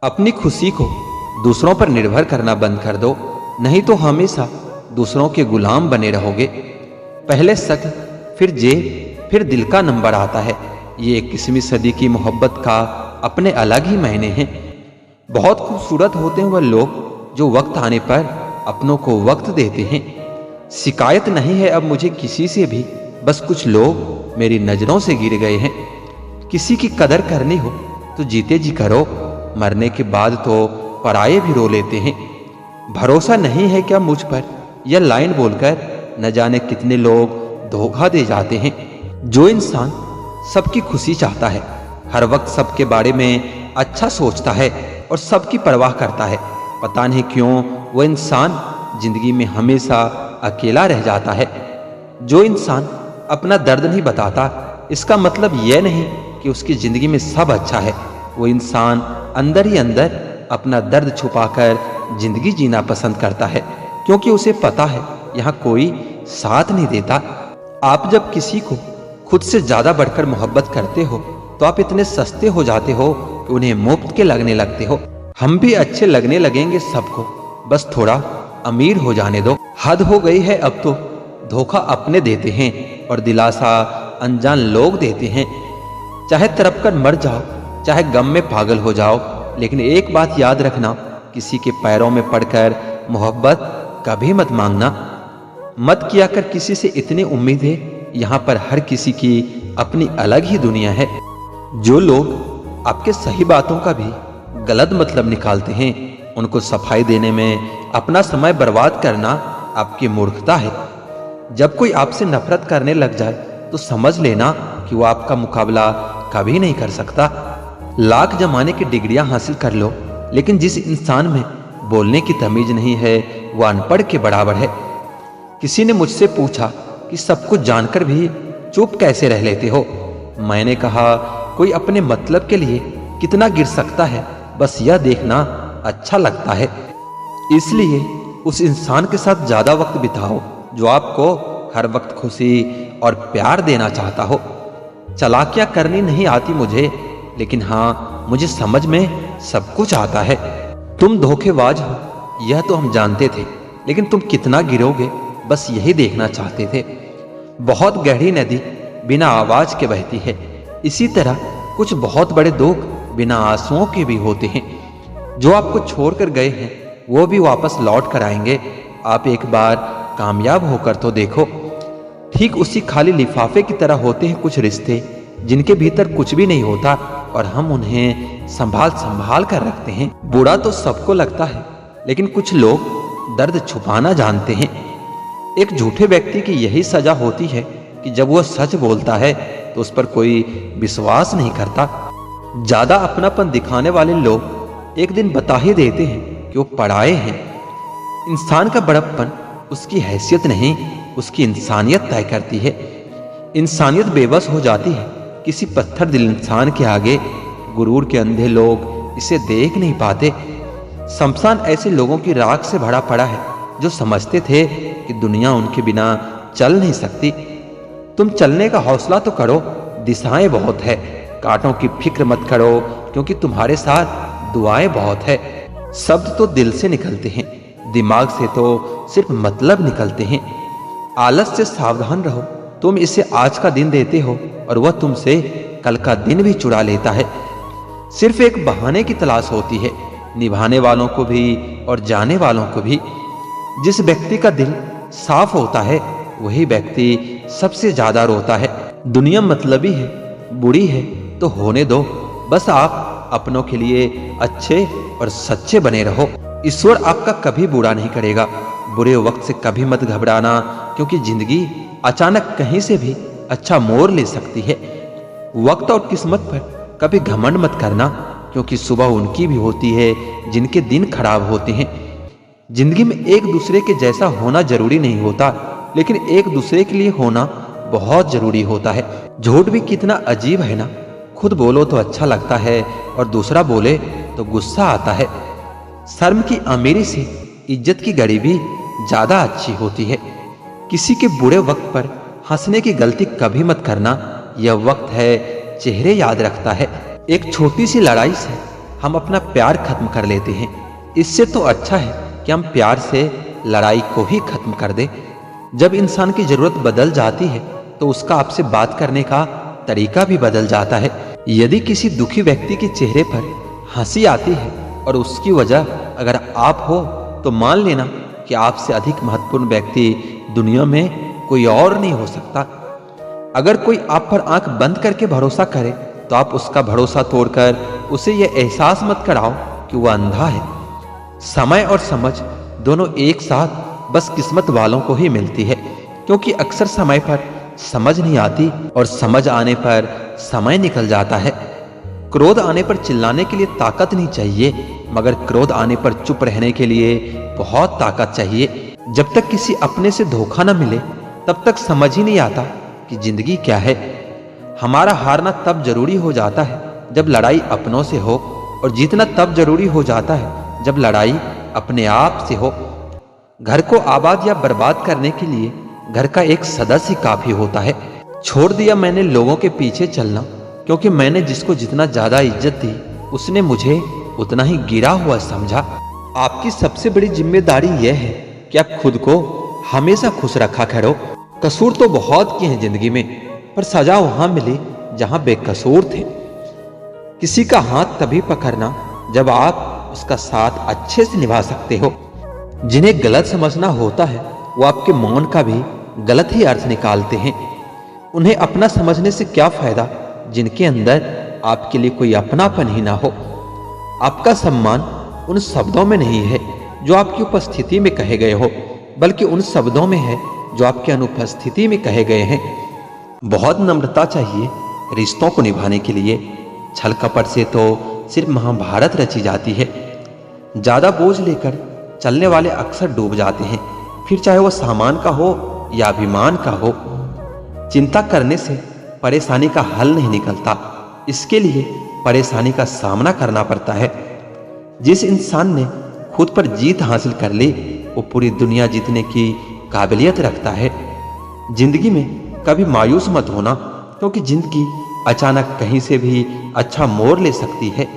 अपनी खुशी को दूसरों पर निर्भर करना बंद कर दो, नहीं तो हमेशा दूसरों के गुलाम बने रहोगे। पहले शक्ल, फिर जेब, फिर दिल का नंबर आता है। ये 21वीं सदी की मोहब्बत का अपने अलग ही मायने हैं। बहुत खूबसूरत होते हैं वह लोग जो वक्त आने पर अपनों को वक्त देते हैं। शिकायत नहीं है अब मुझे किसी से भी, बस कुछ लोग मेरी नजरों से गिर गए हैं। किसी की कदर करनी हो तो जीते जी करो, मरने के बाद तो पराये भी रो लेते हैं। भरोसा नहीं है क्या मुझ पर, यह लाइन बोलकर न जाने कितने लोग धोखा दे जाते हैं। जो इंसान सबकी खुशी चाहता है, हर वक्त सबके बारे में अच्छा सोचता है और सबकी परवाह करता है, पता नहीं क्यों वह इंसान जिंदगी में हमेशा अकेला रह जाता है। जो इंसान अपना दर्द नहीं बताता, इसका मतलब यह नहीं कि उसकी जिंदगी में सब अच्छा है। वो इंसान अंदर ही अंदर अपना दर्द छुपाकर जिंदगी जीना पसंद करता है, क्योंकि उसे पता है यहाँ कोई साथ नहीं देता। आप जब किसी को खुद से ज्यादा बढ़कर मोहब्बत करते हो तो आप इतने सस्ते हो जाते हो कि उन्हें मुफ्त के लगने लगते हो। हम भी अच्छे लगने लगेंगे सबको, बस थोड़ा अमीर हो जाने दो। हद हो गई है अब तो, धोखा अपने देते हैं और दिलासा अनजान लोग देते हैं। चाहे तड़प कर मर जाओ, चाहे गम में पागल हो जाओ, लेकिन एक बात याद रखना, किसी के पैरों में पड़कर मोहब्बत कभी मत मांगना। मत किया कर किसी से इतनी उम्मीदें, यहाँ पर हर किसी की अपनी अलग ही दुनिया है। जो लोग आपके सही बातों का भी गलत मतलब निकालते हैं, उनको सफाई देने में अपना समय बर्बाद करना आपकी मूर्खता है। जब कोई आपसे नफरत करने लग जाए तो समझ लेना कि वो आपका मुकाबला कभी नहीं कर सकता। लाख जमाने की डिग्रियां हासिल कर लो, लेकिन जिस इंसान में बोलने की तमीज नहीं है वो अनपढ़ के बराबर है। किसी ने मुझसे पूछा कि सब कुछ जानकर भी चुप कैसे रह लेते हो। मैंने कहा, कोई अपने मतलब के लिए कितना गिर सकता है, बस यह देखना अच्छा लगता है। इसलिए उस इंसान के साथ ज्यादा वक्त बिताओ जो आपको हर वक्त खुशी और प्यार देना चाहता हो। चालाकियां करनी नहीं आती मुझे, लेकिन हाँ, मुझे समझ में सब कुछ आता है। तुम धोखेबाज हो यह तो हम जानते थे, लेकिन तुम कितना गिरोगे बस यही देखना चाहते थे। बहुत गहरी नदी बिना आवाज के बहती है, इसी तरह कुछ बहुत बड़े दुख बिना आंसुओं के भी होते हैं। जो आपको छोड़कर गए हैं वो भी वापस लौट कर आएंगे। आप एक बार कामयाब होकर तो देखो। ठीक उसी खाली लिफाफे की तरह होते हैं कुछ रिश्ते, जिनके भीतर कुछ भी नहीं होता और हम उन्हें संभाल संभाल कर रखते हैं। बुरा तो सबको लगता है, लेकिन कुछ लोग दर्द छुपाना जानते हैं। एक झूठे व्यक्ति की यही सजा होती है कि जब वह सच बोलता है तो उस पर कोई विश्वास नहीं करता। ज्यादा अपनापन दिखाने वाले लोग एक दिन बता ही देते हैं कि वो पराये हैं। इंसान का बड़प्पन उसकी हैसियत नहीं, उसकी इंसानियत तय करती है। इंसानियत बेबस हो जाती है किसी पत्थर दिल इंसान के आगे। गुरूर के अंधे लोग इसे देख नहीं पाते। शमशान ऐसे लोगों की राख से भरा पड़ा है जो समझते थे कि दुनिया उनके बिना चल नहीं सकती। तुम चलने का हौसला तो करो, दिशाएं बहुत है। कांटों की फिक्र मत करो, क्योंकि तुम्हारे साथ दुआएं बहुत है। शब्द तो दिल से निकलते हैं, दिमाग से तो सिर्फ मतलब निकलते हैं। आलस से सावधान रहो, तुम इसे आज का दिन देते हो और वह तुमसे कल का दिन भी चुरा लेता है। सिर्फ एक बहाने की तलाश होती है, निभाने वालों को भी और जाने वालों को भी। जिस व्यक्ति का दिल साफ होता है वही व्यक्ति सबसे ज्यादा रोता है। दुनिया मतलबी है, बुरी है तो होने दो, बस आप अपनों के लिए अच्छे और सच्चे बने रहो। ईश्वर आपका कभी बुरा नहीं करेगा। बुरे वक्त से कभी मत घबराना, क्योंकि जिंदगी अचानक कहीं से भी अच्छा मोड़ ले सकती है। वक्त और किस्मत पर कभी घमंड मत करना, क्योंकि सुबह उनकी भी होती है जिनके दिन खराब होते हैं। जिंदगी में एक दूसरे के जैसा होना जरूरी नहीं होता, लेकिन एक दूसरे के लिए होना बहुत जरूरी होता है। झूठ भी कितना अजीब है ना, खुद बोलो तो अच्छा लगता है और दूसरा बोले तो गुस्सा आता है। शर्म की अमीरी से इज्जत की गरीबी ज्यादा अच्छी होती है। किसी के बुरे वक्त पर हंसने की गलती कभी मत करना, यह वक्त है चेहरे याद रखता है। एक छोटी सी लड़ाई से हम अपना प्यार खत्म कर लेते हैं। इससे तो अच्छा है कि हम प्यार से लड़ाई को ही खत्म कर दें। जब इंसान की जरूरत बदल जाती है तो उसका आपसे बात करने का तरीका भी बदल जाता है। यदि किसी दुखी व्यक्ति के चेहरे पर हंसी आती है और उसकी वजह अगर आप हो, तो मान लेना कि आपसे अधिक महत्वपूर्ण व्यक्ति दुनिया में कोई और नहीं हो सकता। अगर कोई आप पर आंख बंद करके भरोसा करे तो आप उसका भरोसा तोड़कर उसे यह एहसास मत कराओ कि वह अंधा है। समय और समझ दोनों एक साथ बस किस्मत वालों को ही मिलती है, क्योंकि अक्सर समय पर समझ नहीं आती और समझ आने पर समय निकल जाता है। क्रोध आने पर चिल्लाने के लिए ताकत नहीं चाहिए, मगर क्रोध आने पर चुप रहने के लिए बहुत ताकत चाहिए। जब तक किसी अपने से धोखा न मिले तब तक समझ ही नहीं आता कि जिंदगी क्या है। हमारा हारना तब जरूरी हो जाता है जब लड़ाई अपनों से हो, और जीतना तब जरूरी हो जाता है जब लड़ाई अपने आप से हो। घर को आबाद या बर्बाद करने के लिए घर का एक सदस्य काफी होता है। छोड़ दिया मैंने लोगों के पीछे चलना, क्योंकि मैंने जिसको जितना ज्यादा इज्जत दी उसने मुझे उतना ही गिरा हुआ समझा। आपकी सबसे बड़ी जिम्मेदारी यह है कि आप खुद को हमेशा खुश रखा करो। कसूर तो बहुत किए हैं जिंदगी में, पर सजा वहां मिली जहां बेकसूर थे। किसी का हाथ तभी पकड़ना जब आप उसका साथ अच्छे से निभा सकते हो। जिन्हें गलत समझना होता है वो आपके मौन का भी गलत ही अर्थ निकालते हैं। उन्हें अपना समझने से क्या फायदा जिनके अंदर आपके लिए कोई अपनापन ही ना हो। आपका सम्मान उन शब्दों में नहीं है जो आपकी उपस्थिति में कहे गए हो, बल्कि उन शब्दों में है जो आपके अनुपस्थिति में कहे गए हैं। बहुत नम्रता चाहिए रिश्तों को निभाने के लिए। छल कपट से तो सिर्फ महाभारत रची जाती है। ज्यादा बोझ लेकर चलने वाले अक्सर डूब जाते हैं, फिर चाहे वो सामान का हो या अभिमान का हो। चिंता करने से परेशानी का हल नहीं निकलता, इसके लिए परेशानी का सामना करना पड़ता है। जिस इंसान ने खुद पर जीत हासिल कर ली वो पूरी दुनिया जीतने की काबिलियत रखता है। जिंदगी में कभी मायूस मत होना, क्योंकि जिंदगी अचानक कहीं से भी अच्छा मोड़ ले सकती है।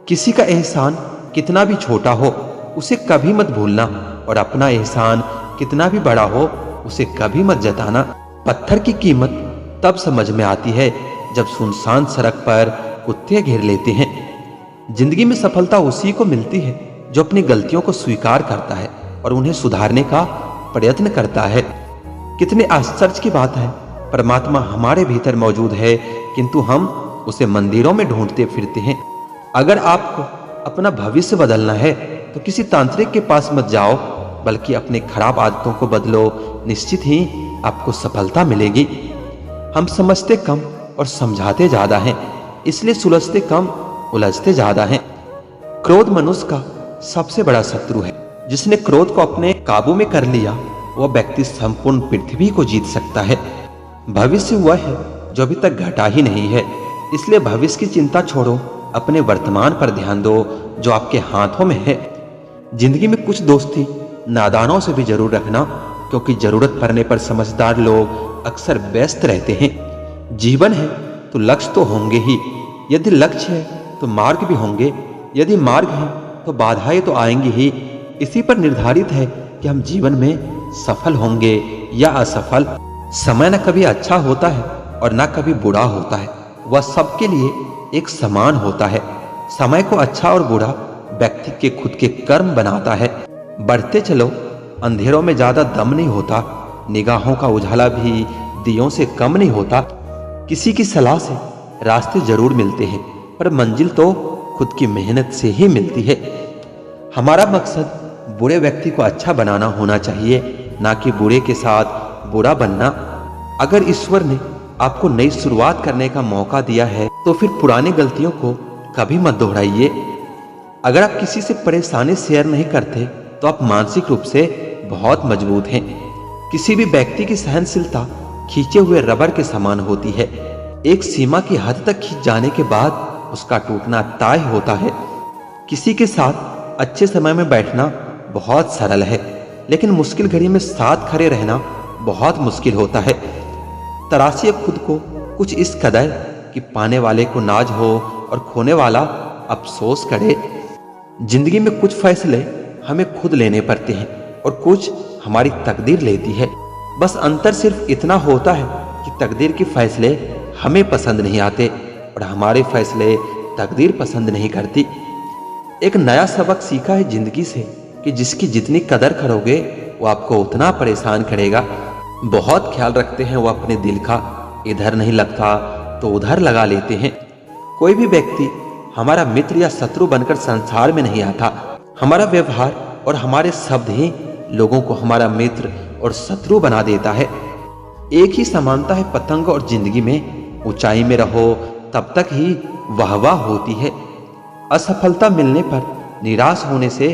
किसी का एहसान कितना भी छोटा हो उसे कभी मत भूलना, और अपना एहसान कितना भी बड़ा हो उसे कभी मत जताना। पत्थर की कीमत तब समझ में आती है जब सुनसान सड़क पर कुत्ते घेर लेते हैं। जिंदगी में सफलता उसी को मिलती है जो अपनी गलतियों को स्वीकार करता है और उन्हें सुधारने का प्रयत्न करता है। कितने आश्चर्य की बात है, परमात्मा हमारे भीतर मौजूद है, किंतु हम उसे मंदिरों में ढूंढते फिरते हैं। अगर आपको अपना भविष्य बदलना है तो किसी तांत्रिक के पास मत जाओ, बल्कि अपनी खराब आदतों को बदलो। निश्चित ही आपको सफलता मिलेगी। हम समझते कम और समझाते ज्यादा हैं, इसलिए सुलझते कम उलझते ज्यादा हैं। क्रोध मनुष्य का सबसे बड़ा शत्रु है। जिसने क्रोध को अपने काबू में कर लिया वह व्यक्ति संपूर्ण पृथ्वी को जीत सकता है। भविष्य वह है जो अभी तक घटा ही नहीं है, इसलिए भविष्य की चिंता छोड़ो, अपने वर्तमान पर ध्यान दो जो आपके हाथों में है। जिंदगी में कुछ दोस्ती नादानों से भी जरूर रखना, क्योंकि जरूरत पड़ने पर समझदार लोग अक्सर व्यस्त रहते हैं। जीवन है तो लक्ष्य तो होंगे ही, यदि लक्ष्य है तो मार्ग भी होंगे, यदि मार्ग है तो बाधाएं तो आएंगी ही। इसी पर निर्धारित है कि हम जीवन में सफल होंगे या असफल। समय न कभी अच्छा होता है और न कभी बुरा होता है, वह सबके लिए एक समान होता है। समय को अच्छा और बुरा व्यक्ति के खुद के कर्म बनाता है। बढ़ते चलो, अंधेरों में ज्यादा दम नहीं होता, निगाहों का उजाला भी दियों से कम नहीं होता। किसी की सलाह से रास्ते जरूर मिलते हैं, पर मंजिल तो खुद की मेहनत से ही मिलती है। हमारा मकसद बुरे व्यक्ति को अच्छा बनाना होना चाहिए, ना कि बुरे के साथ बुरा बनना। अगर ईश्वर ने आपको नई शुरुआत करने का मौका दिया है तो फिर पुरानी गलतियों को कभी मत दोहराइए। अगर आप किसी से परेशानी शेयर नहीं करते तो आप मानसिक रूप से बहुत मजबूत हैं। किसी भी व्यक्ति की सहनशीलता खींचे हुए रबर के समान होती है। एक सीमा की हद तक खींच जाने के बाद उसका टूटना तय होता है। किसी के साथ अच्छे समय में बैठना बहुत सरल है, लेकिन मुश्किल घड़ी में साथ खड़े रहना बहुत मुश्किल होता है। तराशिए खुद को कुछ इस कदर कि पाने वाले को नाज हो और खोने वाला अफसोस करे। जिंदगी में कुछ फैसले हमें खुद लेने पड़ते हैं और कुछ हमारी तकदीर लेती है। बस अंतर सिर्फ इतना होता है कि तकदीर के फैसले हमें पसंद नहीं आते और हमारे फैसले तकदीर पसंद नहीं करती। एक नया सबक सीखा है जिंदगी से कि जिसकी जितनी कदर करोगे वो आपको उतना परेशान करेगा। बहुत ख्याल रखते हैं वो अपने दिल का, इधर नहीं लगता तो उधर लगा लेते हैं। कोई भी व्यक्ति हमारा मित्र या शत्रु बनकर संसार में नहीं आता। हमारा व्यवहार और हमारे शब्द ही लोगों को हमारा मित्र और शत्रु बना देता है। एक ही समानता है पतंग और जिंदगी में, ऊंचाई में रहो तब तक ही वाहवाह होती है। असफलता मिलने पर निराश होने से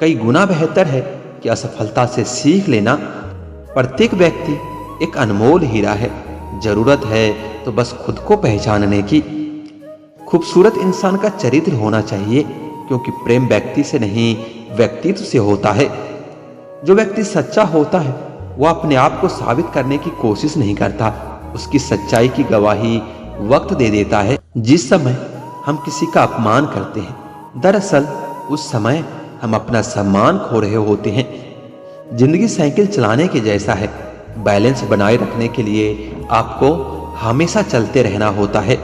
कई गुना बेहतर है कि असफलता से सीख लेना। प्रत्येक व्यक्ति एक अनमोल हीरा है, जरूरत है तो बस खुद को पहचानने की। खूबसूरत इंसान का चरित्र होना चाहिए, क्योंकि प्रेम व्यक्ति से नहीं व्यक्तित्व से होता है। जो व्यक्ति सच्चा होता है वह अपने आप को साबित करने की कोशिश नहीं करता, उसकी सच्चाई की गवाही वक्त दे देता है। जिस समय हम किसी का अपमान करते हैं, दरअसल उस समय हम अपना सम्मान खो रहे होते हैं। जिंदगी साइकिल चलाने के जैसा है, बैलेंस बनाए रखने के लिए आपको हमेशा चलते रहना होता है।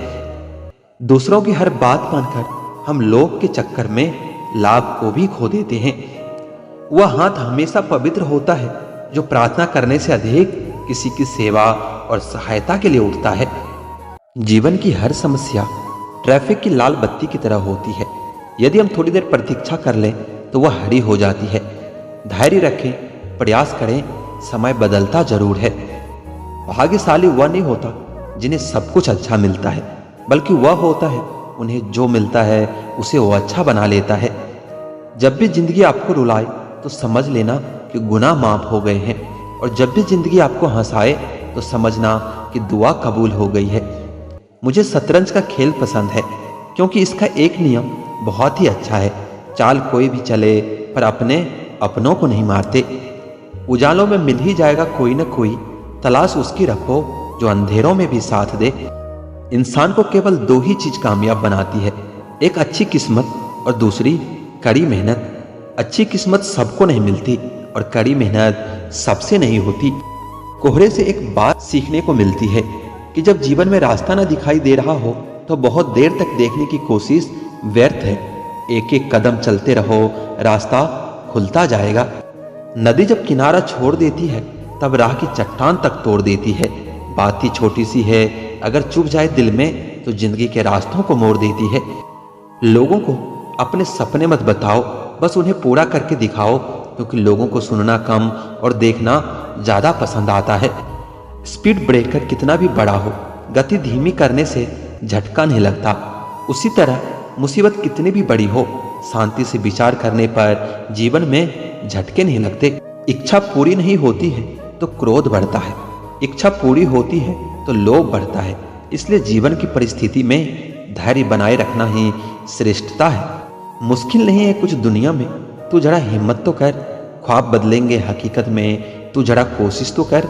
दूसरों की हर बात मानकर हम लोग के चक्कर में लाभ को भी खो देते हैं। वह हाथ हमेशा पवित्र होता है जो प्रार्थना करने से अधिक किसी की सेवा और सहायता के लिए उठता है। जीवन की हर समस्या ट्रैफिक की लाल बत्ती की तरह होती है। यदि हम थोड़ी देर प्रतीक्षा कर लें तो वह हरी हो जाती है। धैर्य रखें, प्रयास करें, समय बदलता जरूर है। भाग्यशाली वह नहीं होता जिन्हें सब कुछ अच्छा मिलता है, बल्कि वह होता है उन्हें जो मिलता है उसे वो अच्छा बना लेता है। जब भी जिंदगी आपको रुलाए तो समझ लेना कि गुनाह माफ हो गए हैं, और जब भी जिंदगी आपको हंसाए तो समझना कि दुआ कबूल हो गई है। मुझे शतरंज का खेल पसंद है, क्योंकि इसका एक नियम बहुत ही अच्छा है। चाल कोई भी चले पर अपने अपनों को नहीं मारते। उजालों में मिल ही जाएगा कोई न कोई, तलाश उसकी रखो जो अंधेरों में भी साथ दे। इंसान को केवल दो ही चीज कामयाब बनाती है, एक अच्छी किस्मत और दूसरी कड़ी मेहनत। अच्छी किस्मत सबको नहीं मिलती और कड़ी मेहनत सबसे नहीं होती। कोहरे से एक बात सीखने को मिलती है कि जब जीवन में रास्ता न दिखाई दे रहा हो तो बहुत देर तक देखने की कोशिश व्यर्थ है। एक एक कदम चलते रहो, रास्ता खुलता जाएगा। नदी जब किनारा छोड़ देती है तब राह की चट्टान तक तोड़ देती है। बात ही छोटी सी है, अगर चुभ जाए दिल में तो जिंदगी के रास्तों को मोड़ देती है। लोगों को अपने सपने मत बताओ, बस उन्हें पूरा करके दिखाओ, क्योंकि लोगों को सुनना कम और देखना ज्यादा पसंद आता है। स्पीड ब्रेकर कितना भी बड़ा हो, गति धीमी करने से झटका नहीं लगता। उसी तरह मुसीबत कितनी भी बड़ी हो, शांति से विचार करने पर जीवन में झटके नहीं लगते। इच्छा पूरी नहीं होती है तो क्रोध बढ़ता है, इच्छा पूरी होती है तो लोभ बढ़ता है। इसलिए जीवन की परिस्थिति में धैर्य बनाए रखना ही श्रेष्ठता है। मुश्किल नहीं है कुछ दुनिया में, तू जरा हिम्मत तो कर। ख्वाब बदलेंगे हकीकत में, तू जरा कोशिश तो कर।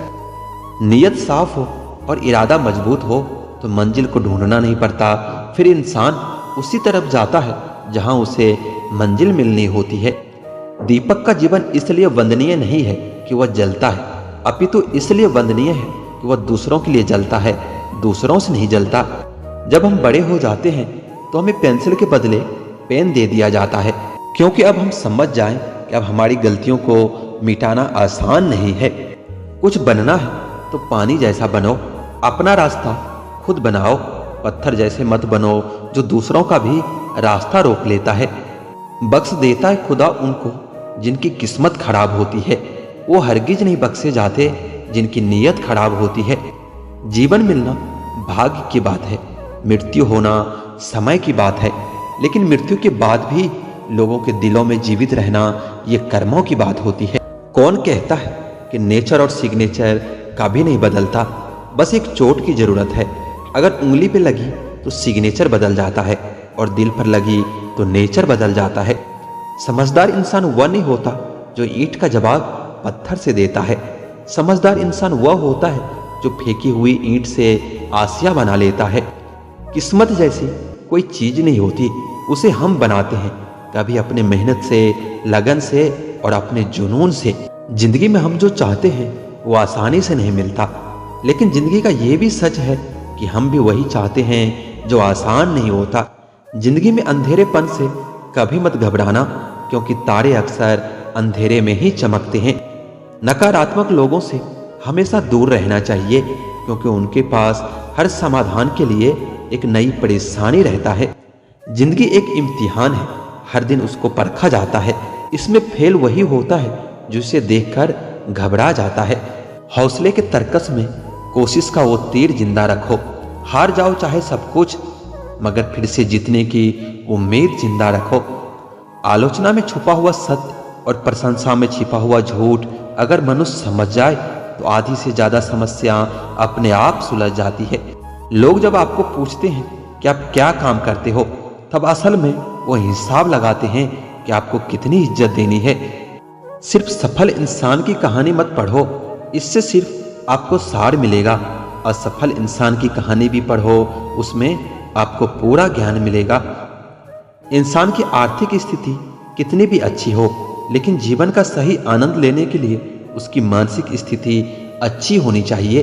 नीयत साफ हो और इरादा मजबूत हो तो मंजिल को ढूंढना नहीं पड़ता। फिर इंसान उसी तरफ जाता है जहां उसे मंजिल मिलनी होती है। दीपक का जीवन इसलिए वंदनीय नहीं है कि वह जलता है, अपितु इसलिए वंदनीय है कि वह दूसरों के लिए जलता है, दूसरों से नहीं जलता। जब हम बड़े हो जाते हैं तो हमें पेंसिल के बदले पेन दे दिया जाता है, क्योंकि अब हम समझ जाएं कि अब हमारी गलतियों को मिटाना आसान नहीं है। कुछ बनना है तो पानी जैसा बनो, अपना रास्ता खुद बनाओ। पत्थर जैसे मत बनो जो दूसरों का भी रास्ता रोक लेता है। बख्श देता है खुदा उनको जिनकी किस्मत खराब होती है, वो हरगिज नहीं बख्शे जाते जिनकी नीयत खराब होती है। जीवन मिलना भाग्य की बात है, मृत्यु होना समय की बात है, लेकिन मृत्यु के बाद भी लोगों के दिलों में जीवित रहना ये कर्मों की बात होती है। कौन कहता है कि नेचर और सिग्नेचर कभी नहीं बदलता, बस एक चोट की जरूरत है। अगर उंगली पे लगी तो सिग्नेचर बदल जाता है और दिल पर लगी तो नेचर बदल जाता है। समझदार इंसान वह नहीं होता जो ईंट का जवाब पत्थर से देता है। समझदार इंसान वह होता है जो फेंकी हुई ईंट से आसिया बना लेता है। किस्मत जैसी कोई चीज नहीं होती उसे हम बनाते हैं, कभी अपने मेहनत से, लगन से और अपने जुनून से। जिंदगी में हम जो चाहते हैं वो आसानी से नहीं मिलता, लेकिन जिंदगी का ये भी सच है कि हम भी वही चाहते हैं जो आसान नहीं होता। जिंदगी में अंधेरेपन से कभी मत घबराना, क्योंकि तारे अक्सर अंधेरे में ही चमकते हैं। नकारात्मक लोगों से हमेशा दूर रहना चाहिए, क्योंकि उनके पास हर समाधान के लिए एक नई परेशानी रहता है। जिंदगी एक इम्तिहान है, हर दिन उसको परखा जाता है। इसमें फेल वही होता है जो इसे देखकर घबरा जाता है। हौसले के तरकस में कोशिश का वो तीर जिंदा रखो। हार जाओ चाहे सब कुछ, मगर फिर से जीतने की उम्मीद जिंदा रखो। आलोचना में छुपा हुआ सत्य और प्रशंसा में छिपा हुआ झूठ अगर मनुष्य समझ जाए तो आधी से ज्यादा समस्या अपने आप सुलझ जाती है। लोग जब आपको पूछते हैं कि आप क्या काम करते हो, तब असल में वो हिसाब लगाते हैं कि आपको कितनी इज्जत देनी है। सिर्फ सफल इंसान की कहानी मत पढ़ो, इससे सिर्फ आपको सार मिलेगा। असफल इंसान की कहानी भी पढ़ो, उसमें आपको पूरा ज्ञान मिलेगा। इंसान की आर्थिक स्थिति कितनी भी अच्छी हो, लेकिन जीवन का सही आनंद लेने के लिए उसकी मानसिक स्थिति अच्छी होनी चाहिए।